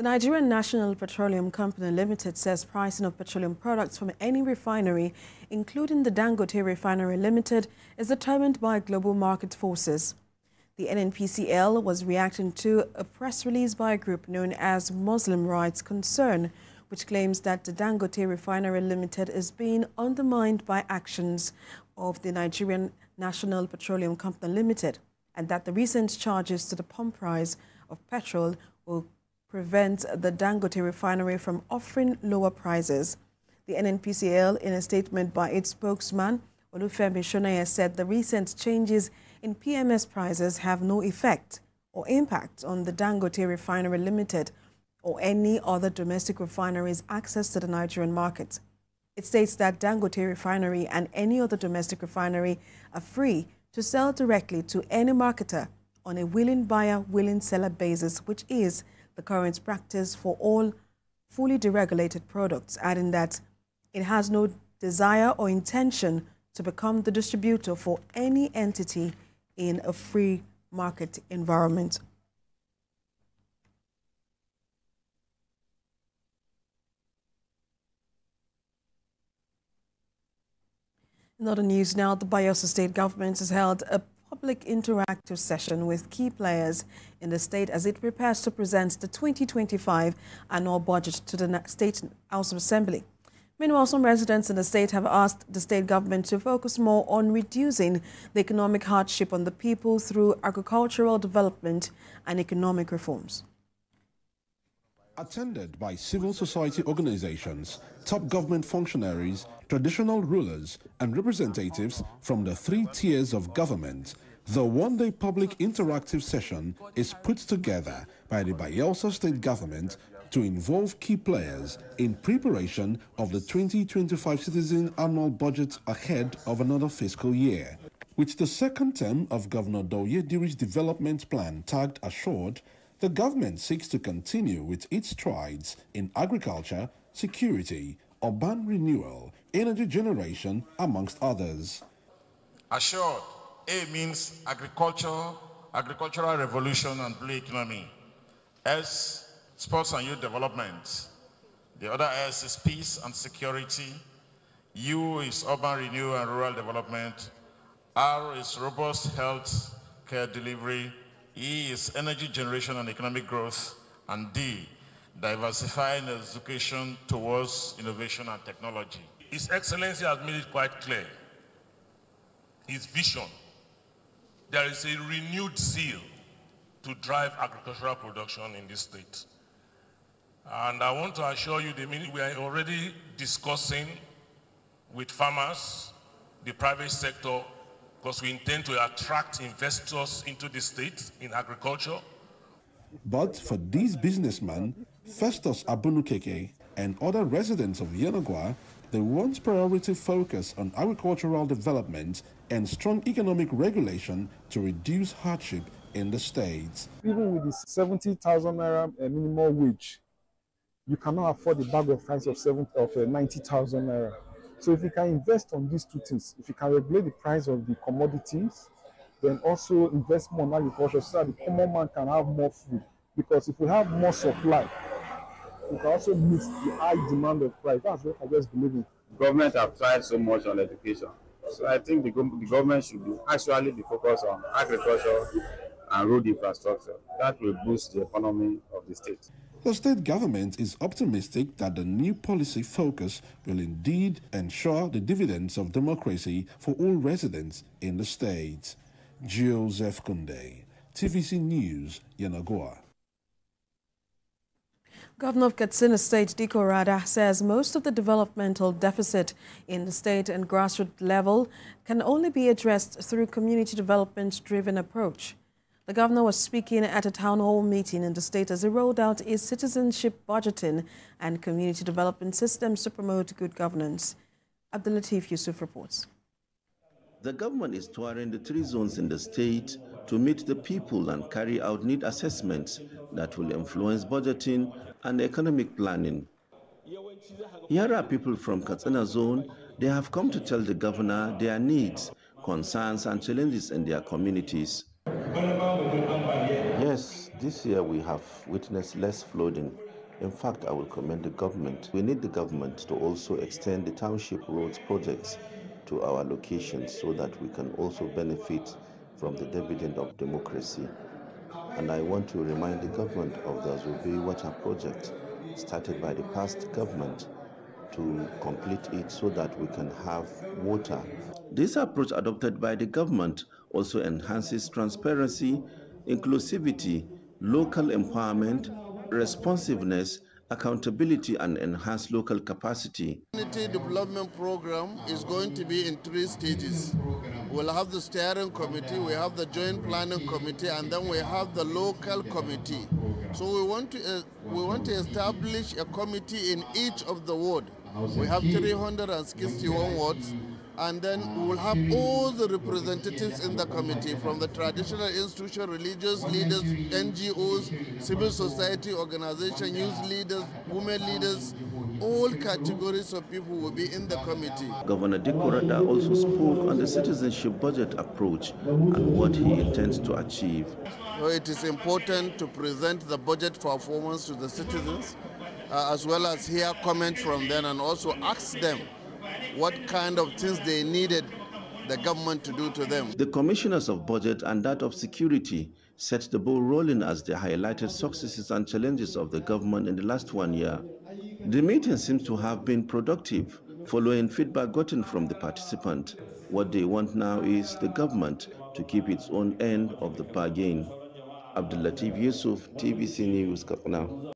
The Nigerian National Petroleum Company Limited says pricing of petroleum products from any refinery, including the Dangote Refinery Limited, is determined by global market forces. The NNPCL was reacting to a press release by a group known as Muslim Rights Concern, which claims that the Dangote Refinery Limited is being undermined by actions of the Nigerian National Petroleum Company Limited, and that the recent charges to the pump price of petrol will prevent the Dangote Refinery from offering lower prices. The NNPCL, in a statement by its spokesman, Olufemi Shonaya, said the recent changes in PMS prices have no effect or impact on the Dangote Refinery Limited or any other domestic refinery's access to the Nigerian market. It states that Dangote Refinery and any other domestic refinery are free to sell directly to any marketer on a willing buyer, willing seller basis, which is the current practice for all fully deregulated products, adding that it has no desire or intention to become the distributor for any entity in a free market environment. In other news now, the Bayelsa State government has held a public interactive session with key players in the state as it prepares to present the 2025 annual budget to the State House of Assembly. Meanwhile, some residents in the state have asked the state government to focus more on reducing the economic hardship on the people through agricultural development and economic reforms. Attended by civil society organizations, top government functionaries, traditional rulers, and representatives from the three tiers of government, the one-day public interactive session is put together by the Bayelsa State government to involve key players in preparation of the 2025 citizen annual budget ahead of another fiscal year. With the second term of Governor Doyediri's development plan tagged assured, the government seeks to continue with its strides in agriculture, security, urban renewal, energy generation, amongst others. Assured, A means agricultural revolution and blue economy. S, sports and youth development. The other S is peace and security. U is urban renewal and rural development. R is robust health care delivery. E is energy generation and economic growth, and D, diversifying education towards innovation and technology. His Excellency has made it quite clear, his vision. There is a renewed zeal to drive agricultural production in this state. And I want to assure you, we are already discussing with farmers, the private sector, because we intend to attract investors into the state in agriculture. But for these businessmen, Festus Abunukeke and other residents of Yenagoa, they want priority focus on agricultural development and strong economic regulation to reduce hardship in the state. Even with the 70,000 naira minimum wage, you cannot afford a bag of rice of 90,000 naira. So if you can invest on these two things, if you can regulate the price of the commodities, then also invest more in agriculture so that the common man can have more food. Because if we have more supply, we can also meet the high demand of price. That's what I just believe in. Government have tried so much on education. So I think the government should actually be focused on agriculture and road infrastructure. That will boost the economy of the state. The state government is optimistic that the new policy focus will indeed ensure the dividends of democracy for all residents in the state. Joseph Kunde, TVC News, Yenagoa. Governor of Katsina State, Diko Rada, says most of the developmental deficit in the state and grassroots level can only be addressed through community development-driven approach. The governor was speaking at a town hall meeting in the state as he rolled out his citizenship budgeting and community development systems to promote good governance. Abdulatif Yusuf reports. The government is touring the 3 zones in the state to meet the people and carry out need assessments that will influence budgeting and economic planning. Here are people from Katsina zone. They have come to tell the governor their needs, concerns and challenges in their communities. Yes, this year we have witnessed less flooding. In fact, I will commend the government. We need the government to also extend the township roads projects to our locations so that we can also benefit from the dividend of democracy. And I want to remind the government of the Zubei water project started by the past government to complete it so that we can have water. This approach adopted by the government also enhances transparency, inclusivity, local empowerment, responsiveness, accountability, and enhanced local capacity. The community development program is going to be in 3 stages. We'll have the steering committee, we have the joint planning committee, and then we have the local committee. So we want to establish a committee in each of the wards. We have 361 wards, and then we will have all the representatives in the committee from the traditional institution, religious leaders, NGOs, civil society organizations, youth leaders, women leaders. All categories of people will be in the committee. Governor Dikorada also spoke on the citizenship budget approach and what he intends to achieve. So it is important to present the budget performance to the citizens, as well as hear comments from them and also ask them what kind of things they needed the government to do to them. The commissioners of budget and that of security set the ball rolling as they highlighted successes and challenges of the government in the last 1 year. The meeting seems to have been productive, following feedback gotten from the participants. What they want now is the government to keep its own end of the bargain. Abdul Latif Yusuf, TVC News, Katsina.